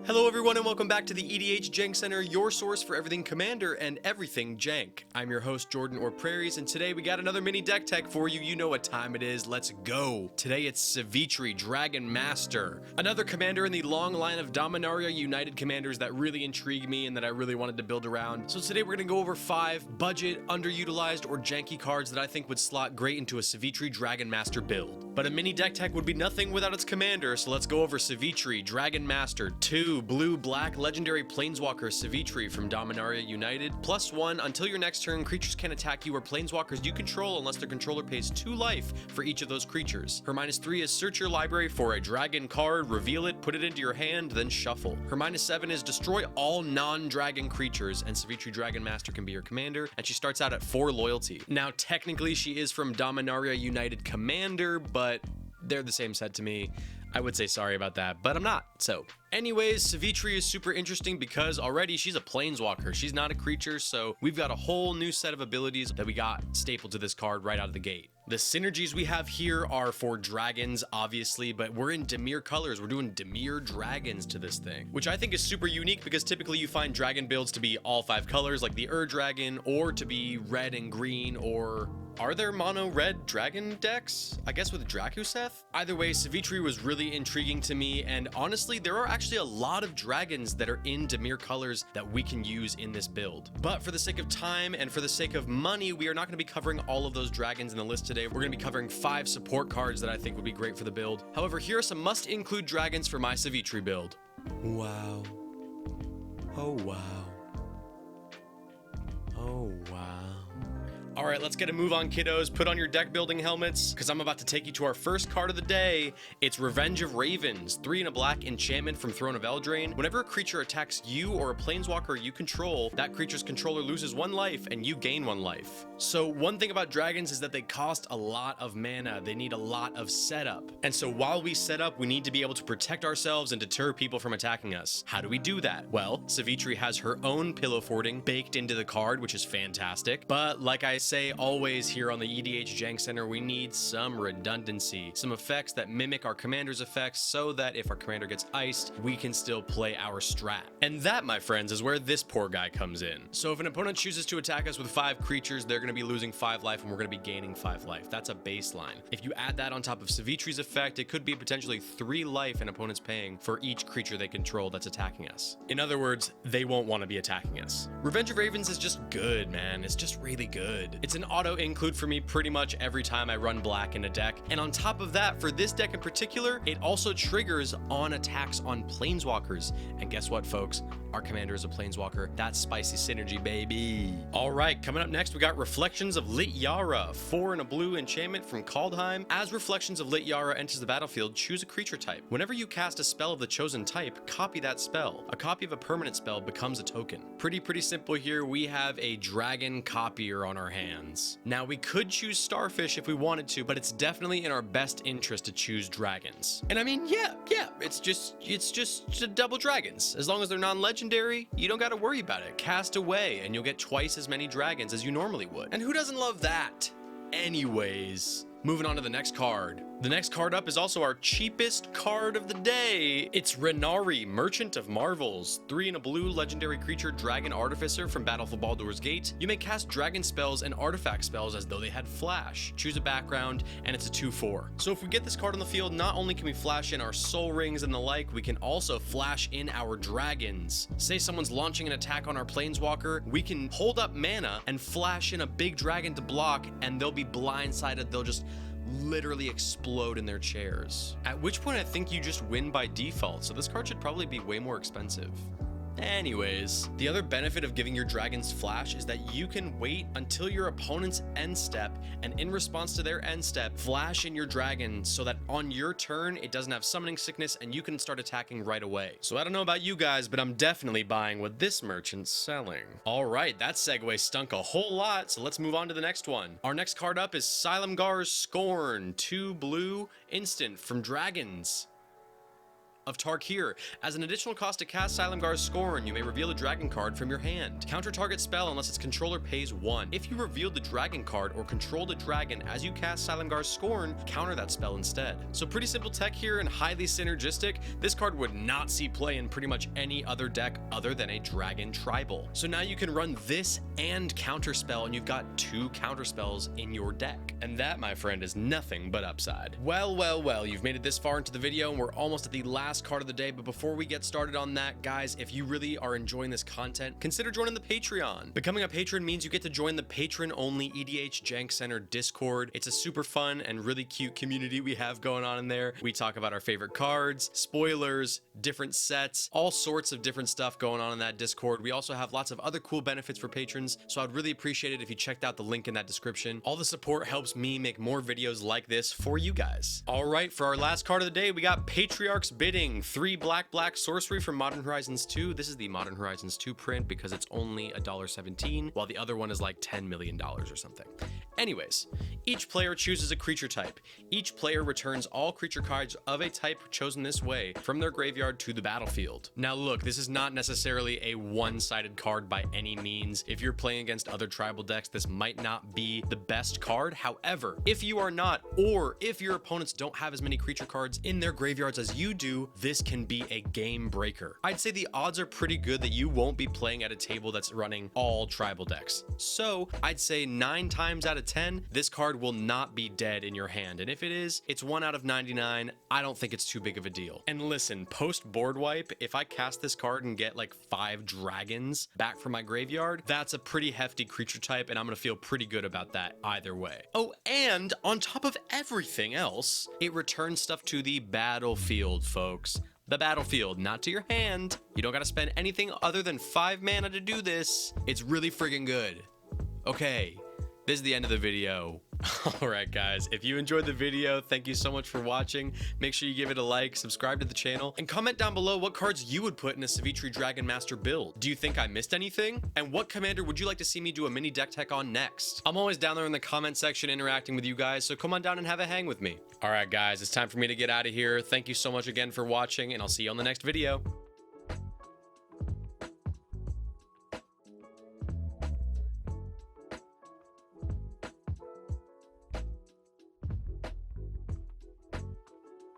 Hello everyone and welcome back to the EDH Jank Center, your source for everything Commander and everything Jank. I'm your host Jordan or Prairies, and today we got another mini deck tech for you. You know what time it is, let's go. Today it's Sivitri, Dragon Master, another commander in the long line of Dominaria United commanders that really intrigue me and that I really wanted to build around. So today we're gonna go over 5 budget, underutilized, or janky cards that I think would slot great into a Sivitri Dragon Master build. But a mini deck tech would be nothing without its commander, so let's go over Sivitri, Dragon Master, 2 blue-black legendary planeswalker Savitri from Dominaria United. +1, until your next turn, creatures can attack you or planeswalkers you control unless their controller pays 2 life for each of those creatures. Her -3 is search your library for a dragon card, reveal it, put it into your hand, then shuffle. Her -7 is destroy all non-dragon creatures, and Savitri Dragon Master can be your commander, and she starts out at 4 loyalty. Now, technically, she is from Dominaria United Commander, but they're the same set to me. I would say sorry about that, but I'm not, so. Anyways, Savitri is super interesting because already she's a planeswalker. She's not a creature, so we've got a whole new set of abilities that we got stapled to this card right out of the gate. The synergies we have here are for dragons, obviously, but we're in Dimir colors. We're doing Dimir dragons to this thing, which I think is super unique because typically you find dragon builds to be all 5 colors, like the Dragon, or to be red and green, or are there mono red dragon decks? I guess with Drakuseth? Either way, Savitri was really intriguing to me, and honestly, there are actually a lot of dragons that are in Dimir colors that we can use in this build. But for the sake of time and for the sake of money, we are not going to be covering all of those dragons in the list today. We're going to be covering 5 support cards that I think would be great for the build. However, here are some must-include dragons for my Savitri build. Wow. Oh, wow. Oh, wow. All right, let's get a move on, kiddos. Put on your deck building helmets, because I'm about to take you to our first card of the day. It's Revenge of Ravens, 3 and a black enchantment from Throne of Eldraine. Whenever a creature attacks you or a planeswalker you control, that creature's controller loses 1 life and you gain 1 life. So one thing about dragons is that they cost a lot of mana. They need a lot of setup. And so while we set up, we need to be able to protect ourselves and deter people from attacking us. How do we do that? Well, Savitri has her own pillow forting baked into the card, which is fantastic. But like I say always here on the EDH Jank Center, we need some redundancy, some effects that mimic our commander's effects so that if our commander gets iced, we can still play our strat. And that, my friends, is where this poor guy comes in. So if an opponent chooses to attack us with 5 creatures, they're going to be losing 5 life and we're going to be gaining 5 life. That's a baseline. If you add that on top of Savitri's effect, it could be potentially 3 life an opponent's paying for each creature they control that's attacking us. In other words, they won't want to be attacking us. Revenge of Ravens is just good, man. It's just really good. It's an auto include for me pretty much every time I run black in a deck. And on top of that, for this deck in particular, it also triggers on attacks on planeswalkers. And guess what, folks? Our commander is a planeswalker. That's spicy synergy, baby. All right, coming up next, we got Reflections of Lityara, 4 and a blue enchantment from Kaldheim. As Reflections of Lityara enters the battlefield, choose a creature type. Whenever you cast a spell of the chosen type, copy that spell. A copy of a permanent spell becomes a token. Pretty simple here. We have a dragon copier on our hands. Now, we could choose Starfish if we wanted to, but it's definitely in our best interest to choose dragons. And I mean, yeah, it's just double dragons. As long as they're non-legendary, you don't got to worry about it. Cast away, and you'll get twice as many dragons as you normally would. And who doesn't love that? Anyways, moving on to the next card. The next card up is also our cheapest card of the day. It's Renari, Merchant of Marvels, 3 and a blue legendary creature, Dragon Artificer from Battle for Baldur's Gate. You may cast dragon spells and artifact spells as though they had flash. Choose a background, and it's a 2/4. So if we get this card on the field, not only can we flash in our soul rings and the like, we can also flash in our dragons. Say someone's launching an attack on our planeswalker, we can hold up mana and flash in a big dragon to block, and they'll be blindsided. They'll just literally explode in their chairs. At which point I think you just win by default, so this card should probably be way more expensive. Anyways, the other benefit of giving your dragons flash is that you can wait until your opponent's end step, and in response to their end step, flash in your dragon so that on your turn, it doesn't have summoning sickness and you can start attacking right away. So I don't know about you guys, but I'm definitely buying what this merchant's selling. All right, that segue stunk a whole lot, so let's move on to the next one. Our next card up is Sylamgar's Scorn, 2 blue, instant from Dragons. of Tarkir. As an additional cost to cast Silumgar's Scorn, you may reveal a dragon card from your hand. Counter target spell unless its controller pays 1. If you reveal the dragon card or control the dragon as you cast Silumgar's Scorn, counter that spell instead. So pretty simple tech here and highly synergistic. This card would not see play in pretty much any other deck other than a dragon tribal. So now you can run this and Counterspell, and you've got 2 Counterspells in your deck. And that, my friend, is nothing but upside. Well, well, well, you've made it this far into the video and we're almost at the last card of the day. But before we get started on that, guys, if you really are enjoying this content, consider joining the Patreon. Becoming a patron means you get to join the patron-only EDH Jank Center Discord. It's a super fun and really cute community we have going on in there. We talk about our favorite cards, spoilers, different sets, all sorts of different stuff going on in that Discord. We also have lots of other cool benefits for patrons, so I'd really appreciate it if you checked out the link in that description. All the support helps me make more videos like this for you guys. All right, for our last card of the day, we got Patriarch's Bidding, 3 black sorcery from Modern Horizons 2. This is the Modern Horizons 2 print because it's only $1.17, while the other one is like $10 million or something. Anyways, each player chooses a creature type. Each player returns all creature cards of a type chosen this way from their graveyard to the battlefield. Now look, this is not necessarily a one-sided card by any means. If you're playing against other tribal decks, this might not be the best card. However, if you are not, or if your opponents don't have as many creature cards in their graveyards as you do, this can be a game breaker. I'd say the odds are pretty good that you won't be playing at a table that's running all tribal decks. So I'd say 9 times out of 10, this card will not be dead in your hand. And if it is, it's 1 out of 99. I don't think it's too big of a deal. And listen, post board wipe, if I cast this card and get like 5 dragons back from my graveyard, that's a pretty hefty creature type, and I'm gonna feel pretty good about that either way. Oh, and on top of everything else, it returns stuff to the battlefield, folks. The battlefield, not to your hand. You don't gotta spend anything other than 5 mana to do this. It's really friggin' good. Okay, this is the end of the video. All right, guys, if you enjoyed the video, thank you so much for watching. Make sure you give it a like, subscribe to the channel, and comment down below what cards you would put in a Sivitri Dragon Master build. Do you think I missed anything? And what commander would you like to see me do a mini deck tech on next? I'm always down there in the comment section interacting with you guys, so come on down and have a hang with me. All right, guys, it's time for me to get out of here. Thank you so much again for watching, and I'll see you on the next video.